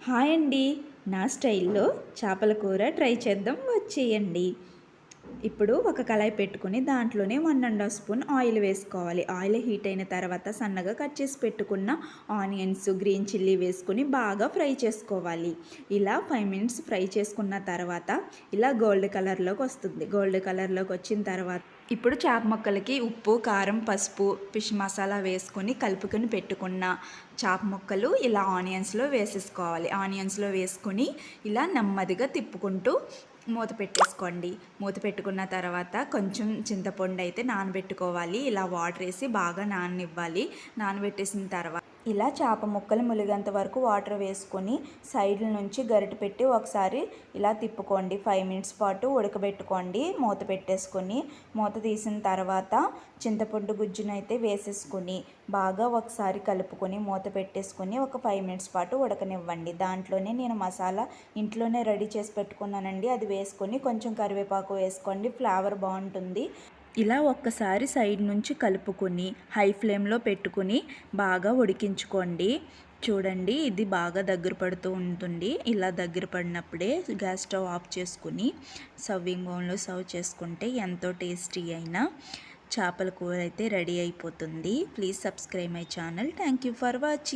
Hi అండి, నా స్టైల్లో చేపల కూర ట్రై చేద్దాం, వచ్చేయండి. ఇప్పుడు ఒక కళాయి పెట్టుకుని దాంట్లోనే 1½ స్పూన్ ఆయిల్ వేసుకోవాలి. ఆయిల్ హీట్ అయిన తర్వాత సన్నగా కట్ చేసి పెట్టుకున్న ఆనియన్స్, గ్రీన్ చిల్లీ వేసుకుని బాగా ఫ్రై చేసుకోవాలి. ఇలా 5 మినిట్స్ ఫ్రై చేసుకున్న తర్వాత ఇలా గోల్డ్ కలర్లోకి వస్తుంది. గోల్డ్ కలర్లోకి వచ్చిన తర్వాత ఇప్పుడు చేప ముక్కలకి ఉప్పు, కారం, పసుపు, ఫిష్ మసాలా వేసుకొని కలుపుకొని పెట్టుకున్న చేప ముక్కలు ఇలా ఆనియన్స్లో వేసేసుకోవాలి. ఆనియన్స్లో వేసుకొని ఇలా నెమ్మదిగా తిప్పుకుంటూ మూత పెట్టేసుకోండి. మూత పెట్టుకున్న తర్వాత కొంచెం చింతపండు అయితే నానబెట్టుకోవాలి. ఇలా వాటర్ వేసి బాగా నాననివ్వాలి. నానబెట్టేసిన తర్వాత ఇలా చేప ముక్కలు ములిగేంత వరకు వాటర్ వేసుకొని సైడ్ల నుంచి గరిటె పెట్టి ఒకసారి ఇలా తిప్పుకోండి. 5 మినిట్స్ పాటు ఉడకబెట్టుకోండి. మూత పెట్టేసుకొని మూత తీసిన తర్వాత చింతపండు గుజ్జును అయితే వేసేసుకొని బాగా ఒకసారి కలుపుకొని మూత పెట్టేసుకొని ఒక 5 మినిట్స్ పాటు ఉడకనివ్వండి. దాంట్లోనే నేను మసాలా ఇంట్లోనే రెడీ చేసి పెట్టుకున్నానండి, అది వేసుకొని కొంచెం కరివేపాకు వేసుకోండి, ఫ్లేవర్ బాగుంటుంది. ఇలా ఒక్కసారి సైడ్ నుంచి కలుపుకొని హై ఫ్లేమ్లో పెట్టుకుని బాగా ఉడికించుకోండి. చూడండి, ఇది బాగా దగ్గర పడుతూ ఉంటుంది. ఇలా దగ్గర పడినప్పుడే గ్యాస్ స్టవ్ ఆఫ్ చేసుకుని సర్వింగ్ బౌల్లో సర్వ్ చేసుకుంటే ఎంతో టేస్టీ అయిన చేపల కూర అయితే రెడీ అయిపోతుంది. Please subscribe my channel. Thank you for watching.